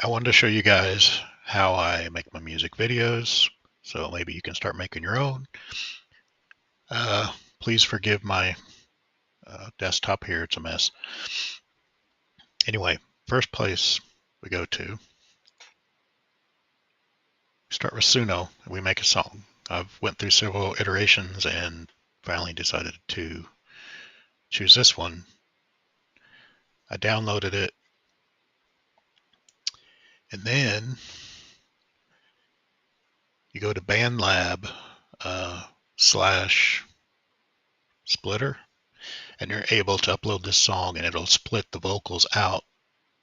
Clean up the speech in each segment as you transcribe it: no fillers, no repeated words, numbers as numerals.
I wanted to show you guys how I make my music videos, so maybe you can start making your own. Please forgive my desktop here, it's a mess. Anyway, first place we go to, start with Suno, and we make a song. I've went through several iterations and finally decided to choose this one. I downloaded it, and then you go to BandLab /splitter, and you're able to upload this song, and it'll split the vocals out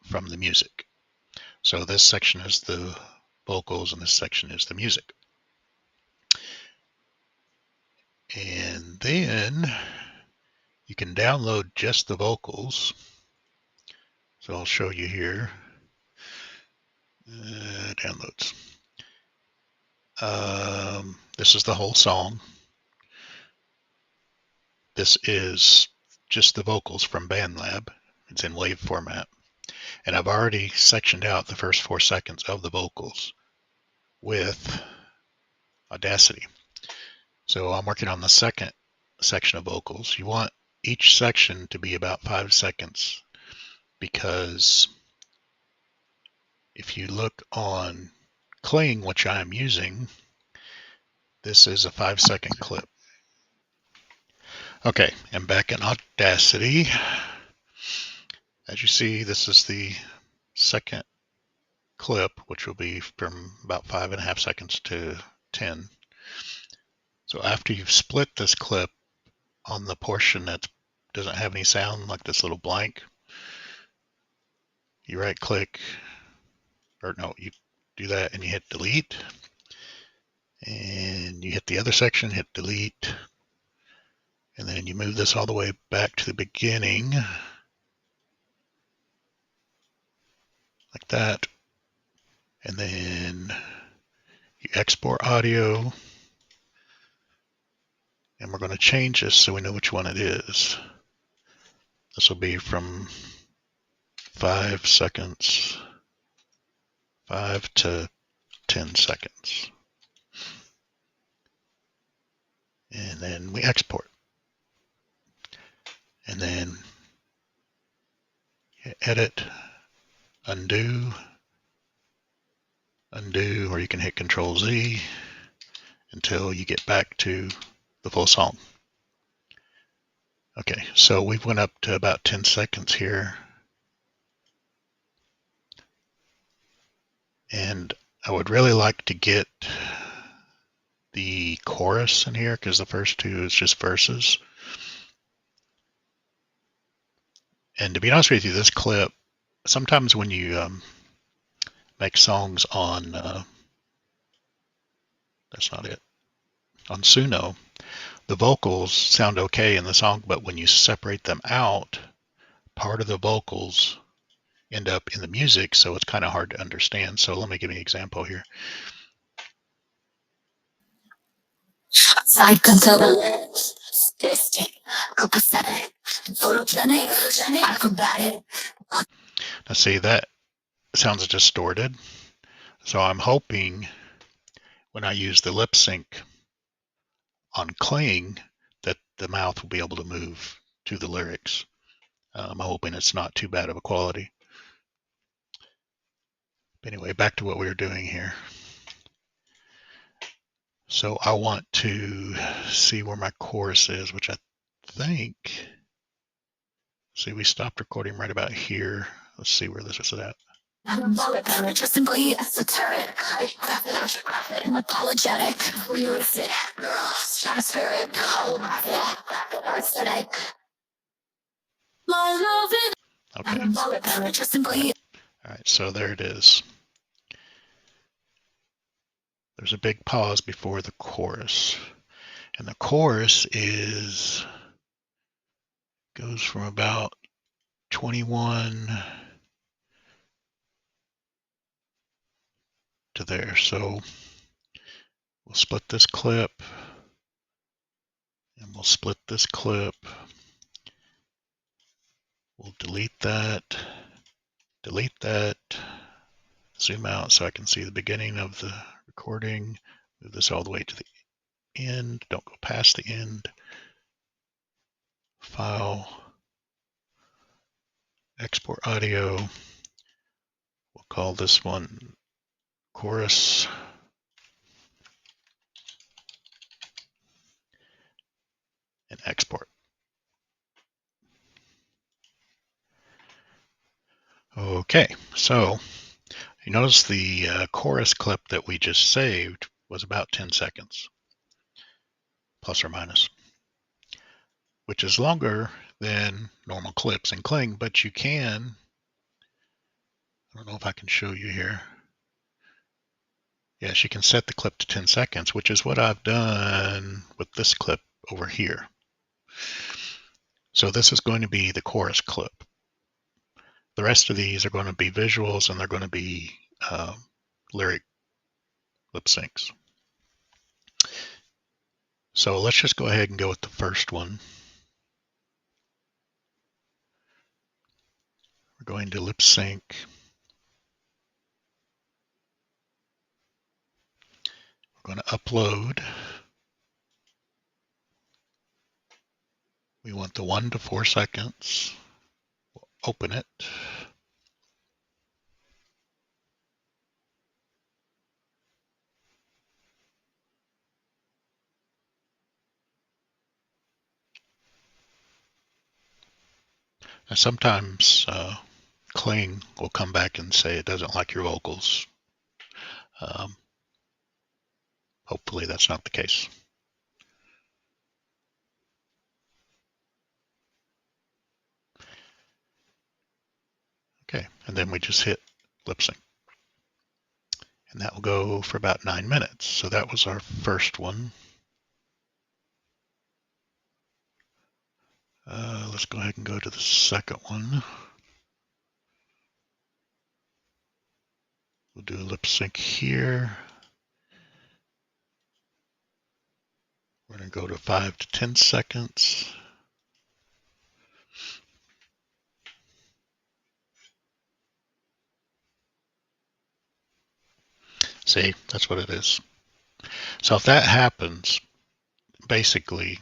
from the music. So this section is the vocals and this section is the music. And then you can download just the vocals. So I'll show you here. Downloads. This is the whole song. This is just the vocals from BandLab. It's in WAV format. And I've already sectioned out the first 4 seconds of the vocals with Audacity. So I'm working on the second section of vocals. You want each section to be about 5 seconds, because if you look on Kling, which I'm using, this is a 5-second clip. Okay, and back in Audacity, as you see, this is the second clip, which will be from about 5.5 seconds to 10. So after you've split this clip on the portion that doesn't have any sound, like this little blank, you right click, or no, you do that and you hit delete, and you hit the other section, hit delete, and then you move this all the way back to the beginning, like that, and then you export audio, and we're going to change this so we know which one it is. This will be from 5 seconds, 5 to 10 seconds. And then we export. And then edit, undo, or you can hit Control Z until you get back to the full song. Okay, so we went up to about 10 seconds here. And I would really like to get the chorus in here, because the first 2 is just verses. And to be honest with you, this clip, sometimes when you make songs on, that's not it, on Suno, the vocals sound okay in the song, but when you separate them out, part of the vocals end up in the music, so it's kind of hard to understand. So let me give you an example here. Side control, now see, that sounds distorted. So I'm hoping when I use the lip sync on Kling that the mouth will be able to move to the lyrics. I'm hoping it's not too bad of a quality. Anyway, back to what we were doing here. So I want to see where my chorus is, which I think, see, we stopped recording right about here. Let's see where this is at. Just simply esoteric, apologetic, realistic, stratospheric, aesthetic. Okay. Just simply. All right, so there it is. There's a big pause before the chorus, and the chorus goes from about 21 to there. So we'll split this clip, and we'll split this clip. We'll delete that, zoom out so I can see the beginning of the recording. Move this all the way to the end. Don't go past the end. File, export audio. We'll call this one chorus. And export. Okay, so you notice the chorus clip that we just saved was about 10 seconds, plus or minus, which is longer than normal clips in Kling, but you can, I don't know if I can show you here. Yes, you can set the clip to 10 seconds, which is what I've done with this clip over here. So this is going to be the chorus clip. The rest of these are going to be visuals, and they're going to be lyric lip syncs. So let's just go ahead and go with the first one. We're going to lip sync. We're going to upload. We want the 1 to 4 seconds. We'll open it. And sometimes Kling will come back and say it doesn't like your vocals. Hopefully that's not the case. Okay, and then we just hit lip sync. And that will go for about 9 minutes. So that was our first one. Let's go ahead and go to the second one. We'll do a lip sync here. We're going to go to 5 to 10 seconds. See, that's what it is. So if that happens, basically,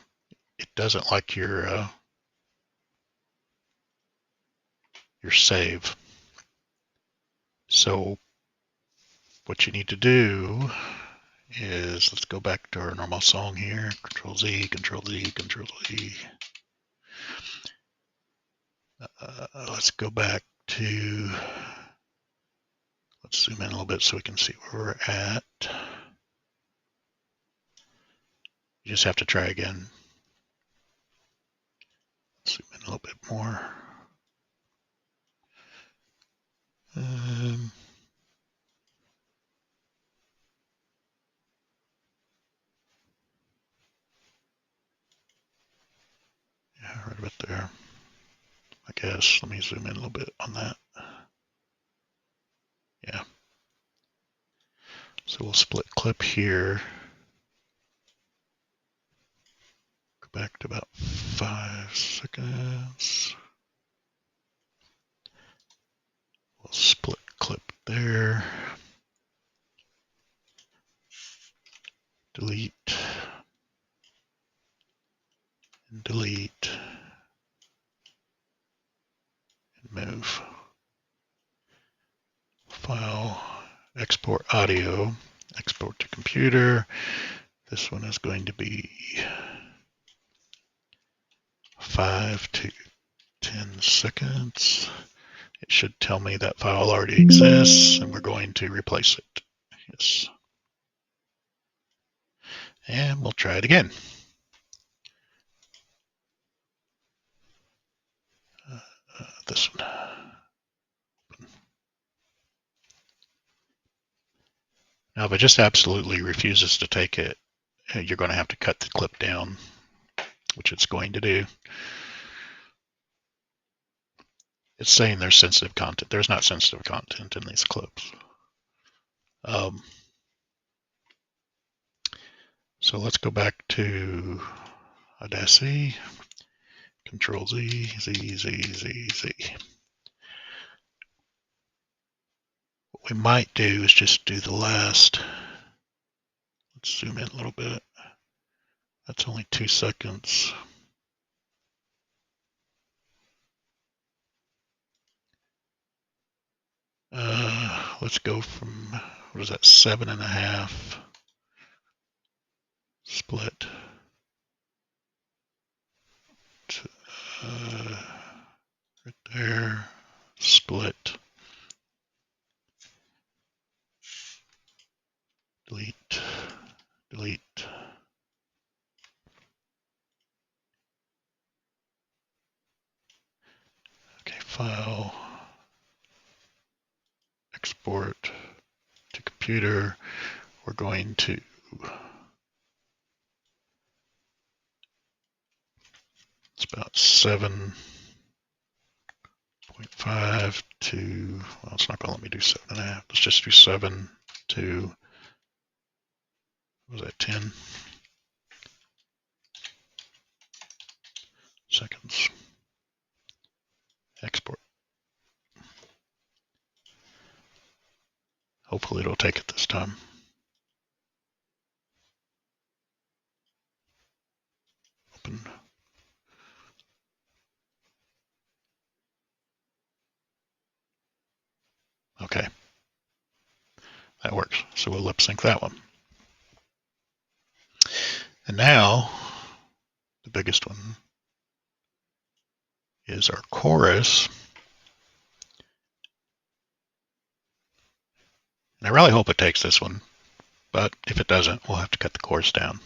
it doesn't like your save. So what you need to do is, let's go back to our normal song here. Control Z, Control Z, Control Z. Let's go back to, let's zoom in a little bit so we can see where we're at. You just have to try again. Zoom in a little bit more. Yeah, right about there. I guess, let me zoom in a little bit on that. Yeah. So we'll split clip here. Go back to about 5 seconds. We'll split clip there. Delete. And delete. And move. File. Export audio. Export to computer. This one is going to be 5 to 10 seconds. It should tell me that file already exists, and we're going to replace it. Yes. And we'll try it again. This one. Now, if it just absolutely refuses to take it, you're going to have to cut the clip down, which it's going to do. It's saying there's sensitive content. There's not sensitive content in these clips. So let's go back to Audacity. Control Z, Z, Z, Z, Z. What we might do is just do the last. Let's zoom in a little bit. That's only 2 seconds. Let's go from, what is that, 7.5 split to right there, split, delete, delete. Okay, file, export to computer. We're going to it's about 7.5 to, well, it's not going to let me do 7.5. Let's just do 7 to, what was that, 10 seconds. Export. Hopefully it'll take it this time. Open. Okay. That works. So we'll lip sync that one. And now, the biggest one is our chorus. And I really hope it takes this one, but if it doesn't, we'll have to cut the chorus down.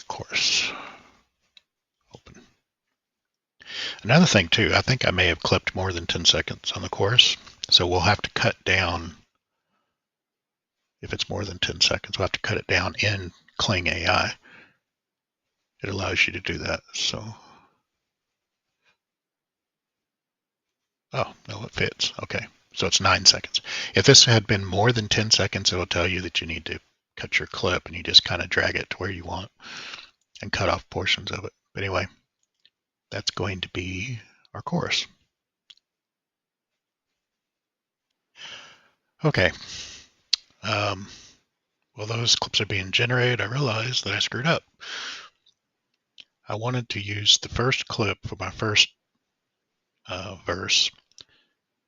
Chorus. Open. Another thing too, I think I may have clipped more than 10 seconds on the chorus, so we'll have to cut down. If it's more than 10 seconds, we'll have to cut it down in KlingAI. It allows you to do that. So, oh, no, it fits. Okay, so it's 9 seconds. If this had been more than 10 seconds, it will tell you that you need to cut your clip, and you just kind of drag it to where you want and cut off portions of it. But anyway, that's going to be our chorus. Okay. While those clips are being generated, I realized that I screwed up. I wanted to use the first clip for my first verse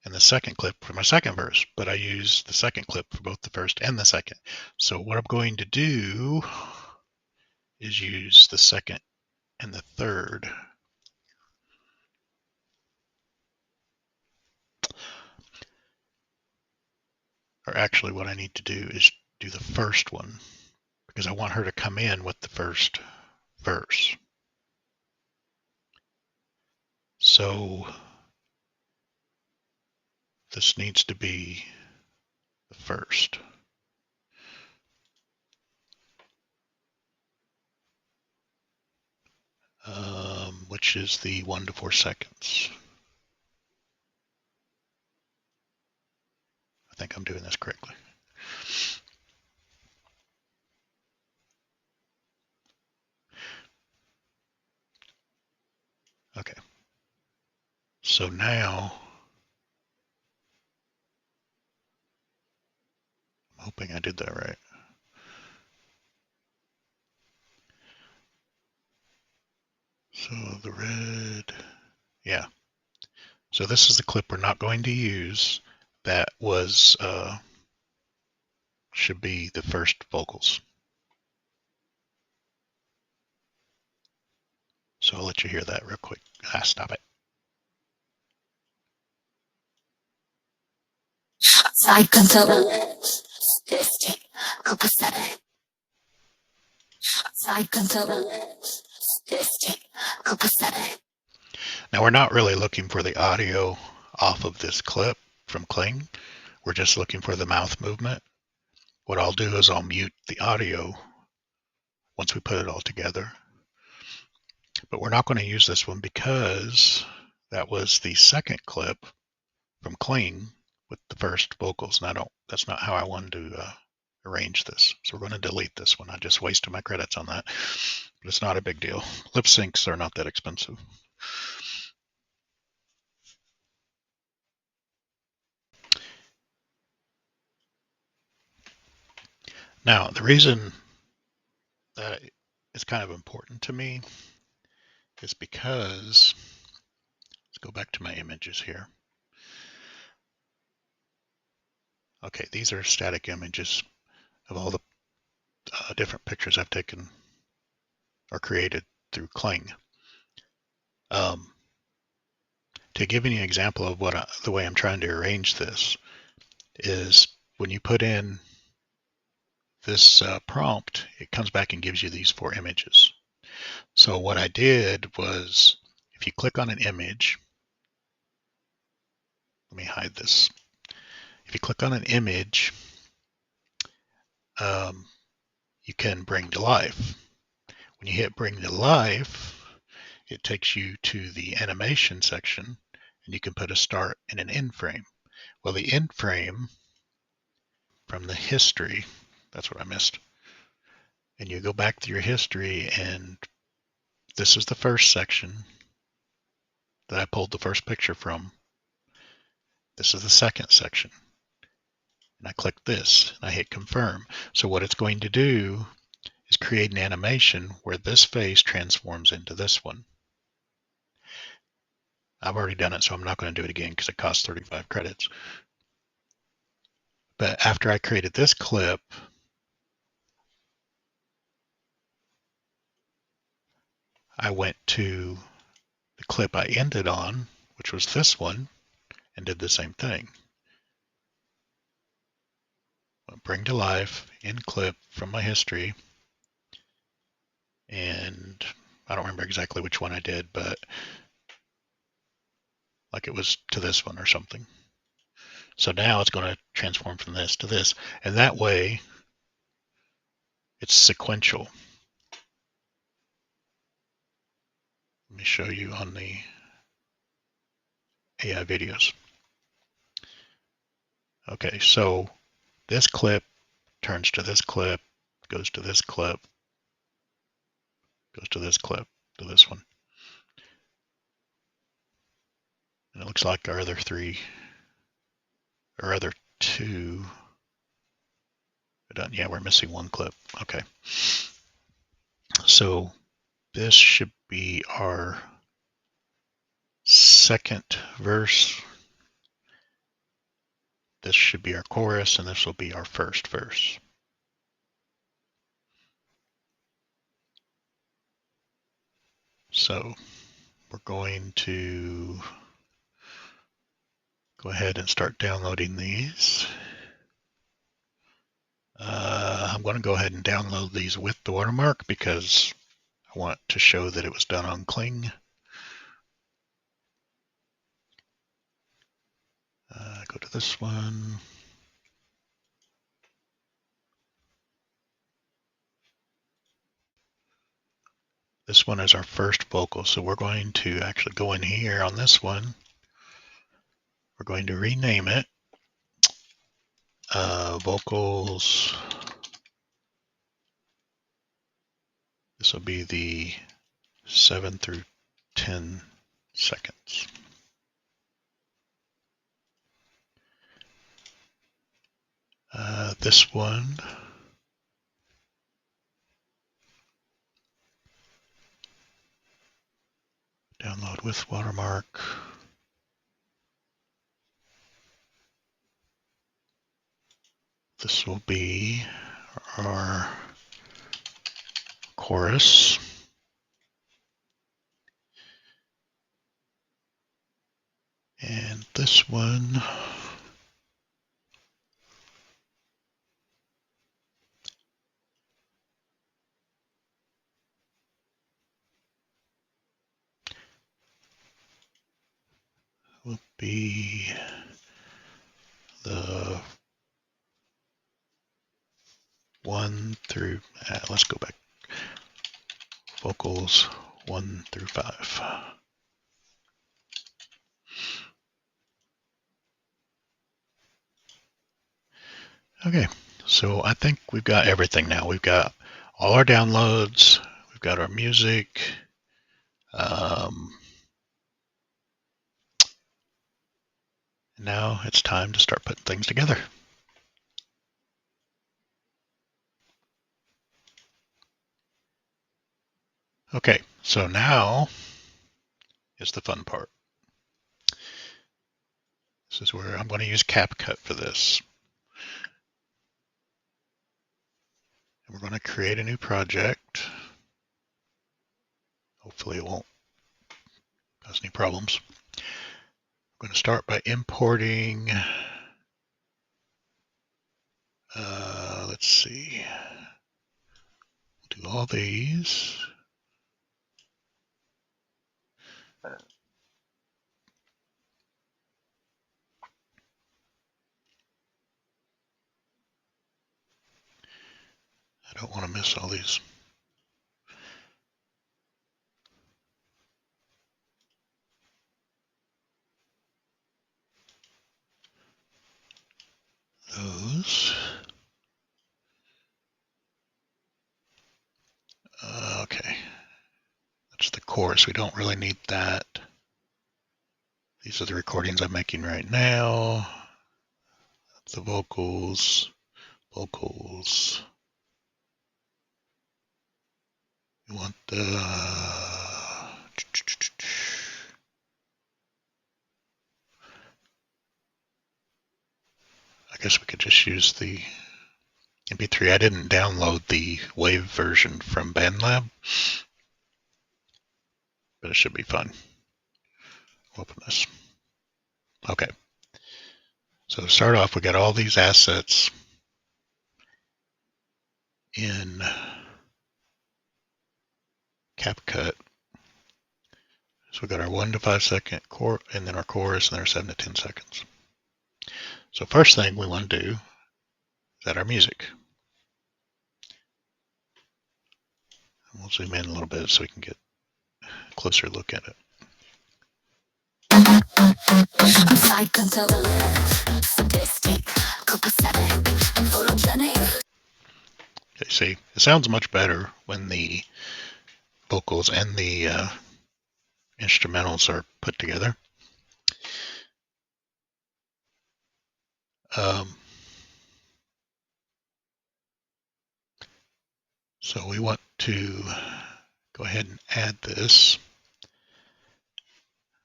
and the second clip for my second verse, but I used the second clip for both the first and the second. So what I'm going to do is use the second and the third. Or actually what I need to do is do the first one because I want her to come in with the first verse. So this needs to be the first. Which is the 1 to 4 seconds. I think I'm doing this correctly. Okay. So now, I'm hoping I did that right. So the red, yeah. So this is the clip we're not going to use. That was, should be the first vocals. So I'll let you hear that real quick. Stop it. Side control. Side control. Now we're not really looking for the audio off of this clip from Kling. We're just looking for the mouth movement. What I'll do is I'll mute the audio once we put it all together. But we're not going to use this one because that was the second clip from Kling with the first vocals, and that's not how I wanted to arrange this. So we're going to delete this one. I just wasted my credits on that, but it's not a big deal. Lip syncs are not that expensive. Now, the reason that it's kind of important to me is because, let's go back to my images here. Okay, these are static images of all the different pictures I've taken or created through Kling. To give you an example of what the way I'm trying to arrange this is when you put in this prompt, it comes back and gives you these 4 images. So what I did was, if you click on an image, let me hide this. If you click on an image, you can bring to life. When you hit bring to life, it takes you to the animation section, and you can put a start and an end frame. Well, the end frame from the history, that's what I missed. And you go back through your history, and this is the first section that I pulled the first picture from. This is the second section. And I click this, and I hit confirm. So what it's going to do is create an animation where this face transforms into this one. I've already done it, so I'm not going to do it again because it costs 35 credits. But after I created this clip, I went to the clip I ended on, which was this one, and did the same thing. Bring to life, end clip from my history, and I don't remember exactly which one I did, but like it was to this one or something. So now it's going to transform from this to this, and that way it's sequential. Let me show you on the AI videos. Okay, so this clip turns to this clip, goes to this clip, goes to this clip, to this one. And it looks like our other 3, or other 2, are done. Yeah, we're missing 1 clip. Okay. So this should be our second verse. This should be our chorus, and this will be our first verse. So we're going to go ahead and start downloading these. I'm going to go ahead and download these with the watermark because I want to show that it was done on Kling. Go to this one. This one is our first vocal, so we're going to actually go in here on this one. We're going to rename it vocals. This will be the 7 through 10 seconds. This one, download with watermark. This will be our chorus. And this one will be the 1 through, let's go back, vocals 1 through 5. Okay, So I think we've got everything now. We've got all our downloads. We've got our music. Now it's time to start putting things together. Okay, so now is the fun part. This is where I'm going to use CapCut for this. And we're going to create a new project. Hopefully it won't cause any problems. I'm going to start by importing, let's see, we'll do all these. I don't want to miss all these. Those. Okay. That's the chorus. We don't really need that. These are the recordings I'm making right now. That's the vocals. Vocals. We want the... I guess we could just use the MP3. I didn't download the WAV version from BandLab, but it should be fun. Open this. Okay. So to start off, we got all these assets in CapCut. So we got our 1 to 5 second core, and then our chorus, and then our 7 to 10 seconds. So first thing we want to do is add our music. And we'll zoom in a little bit so we can get a closer look at it. Okay, see, it sounds much better when the vocals and the instrumentals are put together. So we want to go ahead and add this.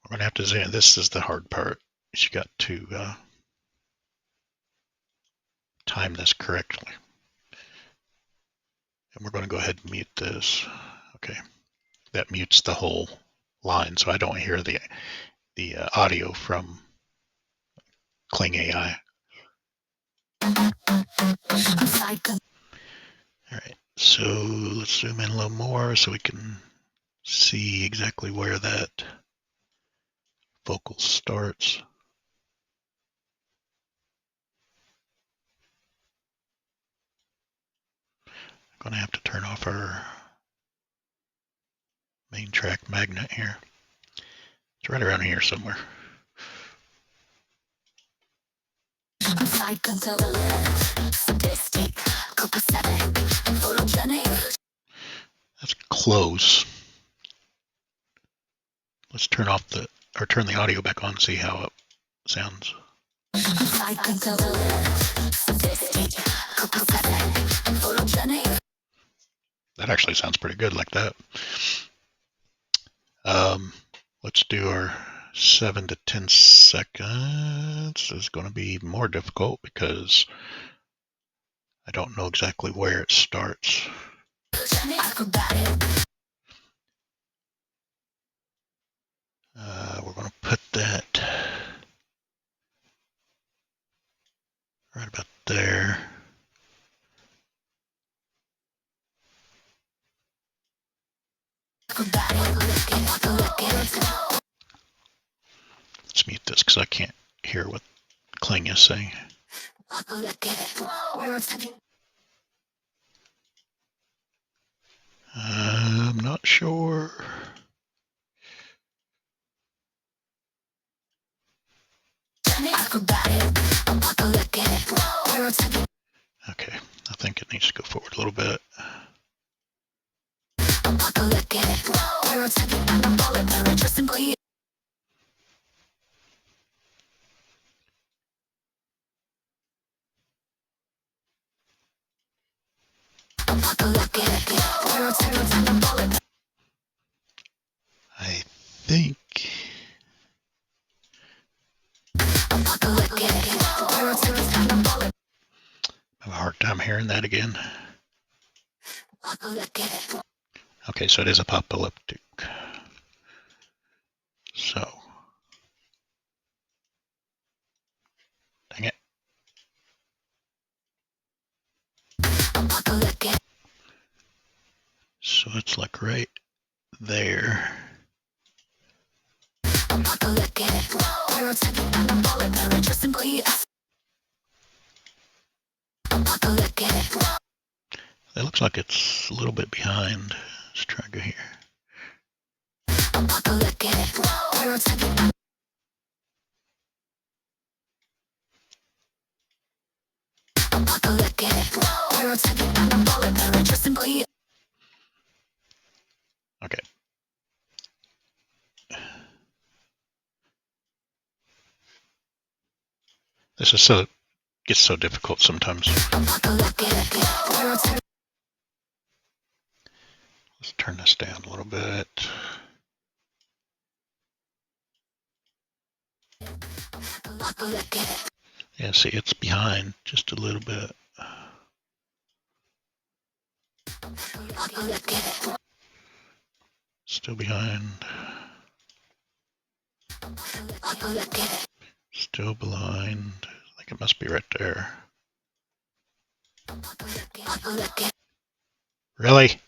We're going to have to zoom. This is the hard part. You got to time this correctly. And we're going to go ahead and mute this. Okay, that mutes the whole line, so I don't hear the audio from KlingAI. All right, so let's zoom in a little more so we can see exactly where that vocal starts. I'm going to have to turn off our main track magnet here. It's right around here somewhere. That's close. Let's turn off turn the audio back on and see how it sounds. That actually sounds pretty good like that. Let's do our 7 to 10 seconds. This is going to be more difficult because I don't know exactly where it starts. We're going to put that right about there. Let's mute this because I can't hear what Kling is saying. I'm not sure. Okay, I think it needs to go forward a little bit. I think I have a hard time hearing that again. Okay, so it is apocalyptic. So, dang it. So it's like right there. It looks like it's a little bit behind. Let's try to go here. Okay. This is so gets so difficult sometimes. Let's turn this down a little bit. Yeah, see, it's behind just a little bit. Still behind. Still blind. I think it must be right there. Really?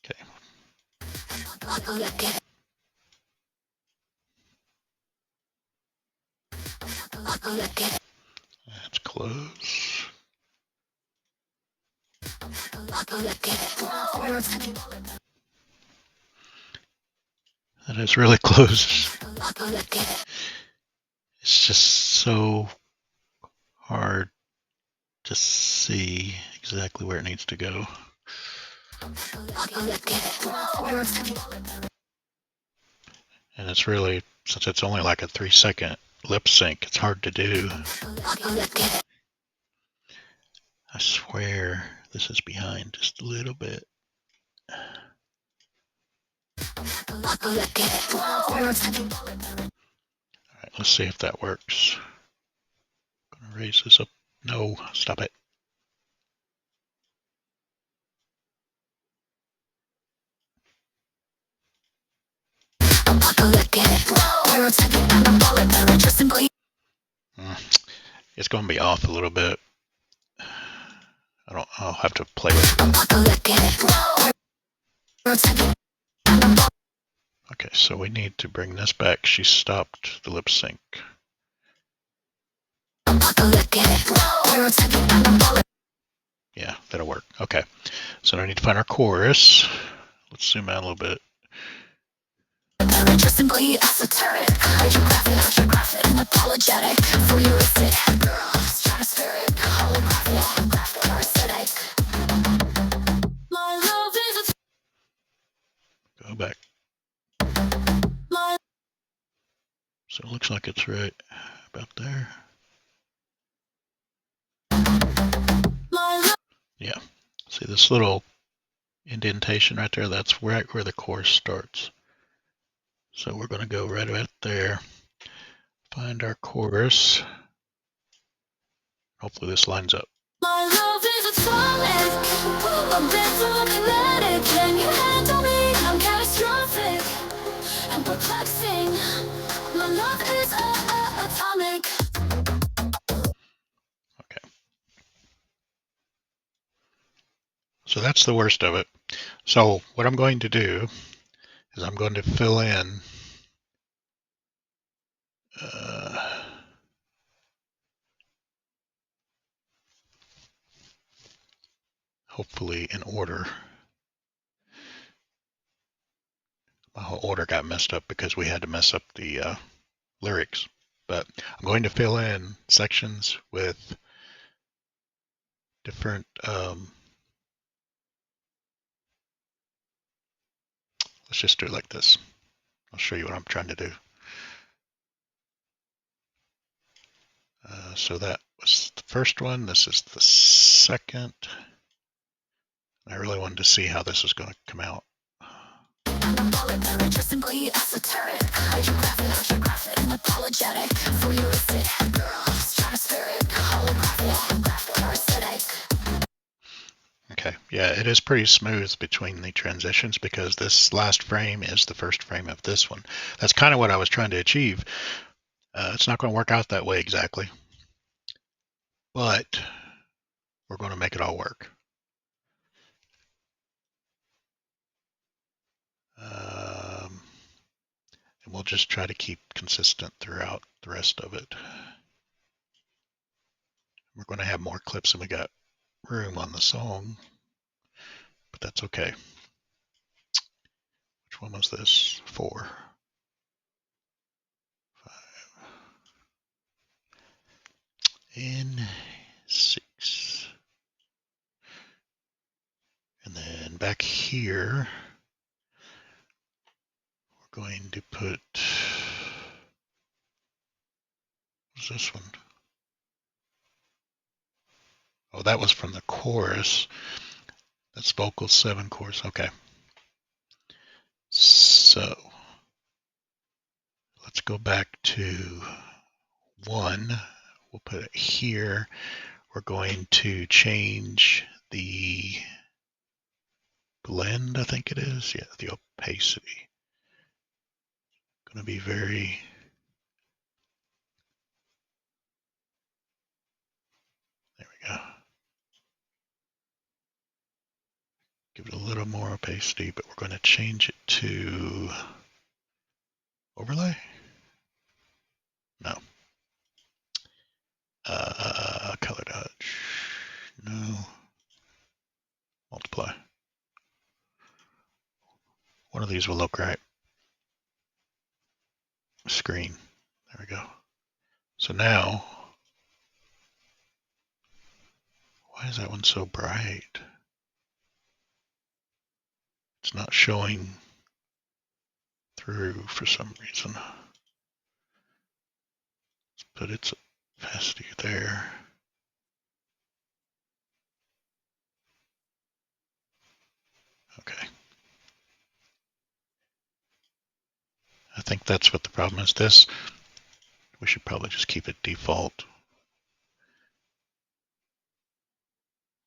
Okay. That's close. That is really close. It's just so hard to see exactly where it needs to go. And it's really, since it's only like a 3-second lip sync, it's hard to do. I swear this is behind just a little bit. Alright, let's see if that works. I'm gonna raise this up. No, stop it. It's going to be off a little bit. I'll have to play with it. Okay, so we need to bring this back. She stopped the lip sync. Yeah, that'll work. Okay, so now I need to find our chorus. Let's zoom out a little bit. Simply esoteric, hydrographic, astrographic, unapologetic, voyeuristic, stratospheric, holographic, parasitic. My love is a... Go back. So it looks like it's right about there. Yeah. See this little indentation right there? That's right where the chorus starts. So we're going to go right about there. Find our chorus. Hopefully this lines up. My love is atomic, a bit kinetic. Can you handle me? I'm catastrophic and perplexing. My love is atomic. Okay. So that's the worst of it. So what I'm going to do is I'm going to fill in hopefully in order. My whole order got messed up because we had to mess up the lyrics. But I'm going to fill in sections with different, let's just do it like this. I'll show you what I'm trying to do. So that was the first one. This is the second. I really wanted to see how this is going to come out. Okay, yeah, it is pretty smooth between the transitions because this last frame is the first frame of this one. That's kind of what I was trying to achieve. It's not going to work out that way exactly, but we're going to make it all work. And we'll just try to keep consistent throughout the rest of it. We're going to have more clips than we got room on the song, but that's okay. Which one was this? 4, 5, and 6. And then back here, we're going to put, what's this one? Oh, that was from the chorus. That's vocal 7 chorus. Okay. So let's go back to 1. We'll put it here. We're going to change the blend, I think it is. Yeah, the opacity. Going to be very, there we go. Give it a little more opacity, but we're going to change it to overlay. No. Color dodge. No. Multiply. One of these will look right. Screen. There we go. So now, why is that one so bright? It's not showing through for some reason. Let's put its opacity there. Okay. I think that's what the problem is. This, we should probably just keep it default.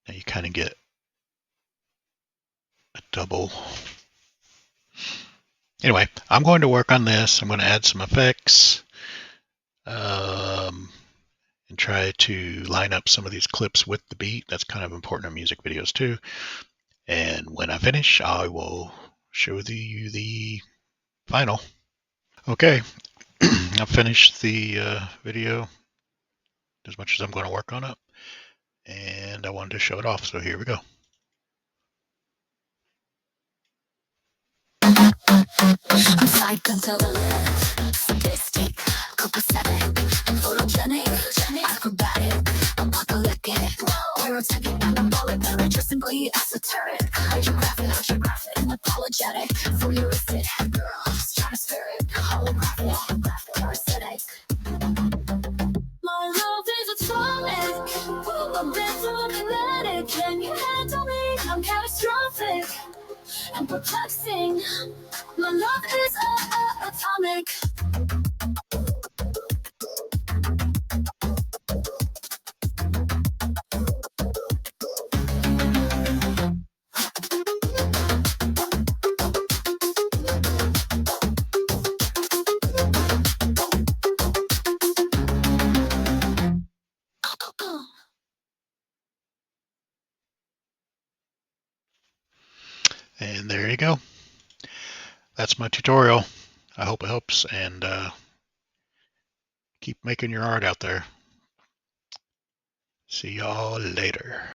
Now you kind of get a double. Anyway, I'm going to work on this. I'm going to add some effects and try to line up some of these clips with the beat. That's kind of important in music videos too. And when I finish, I will show you the final. Okay, I've finished the video as much as I'm going to work on it. And I wanted to show it off, so here we go. I'm psycho to the left, sadistic, copacetic, photogenic, acrobatic, apocalyptic, pyrotechnic, anabolic, electrically esoteric, hydrographic, unapologetic, voyeuristic, girl, stratospheric, holographic, parasitic. My love is atomic, a bit too kinetic. Can you handle me? I'm catastrophic and perplexing. My love is atomic. And there you go. That's my tutorial. I hope it helps, and keep making your art out there. See y'all later.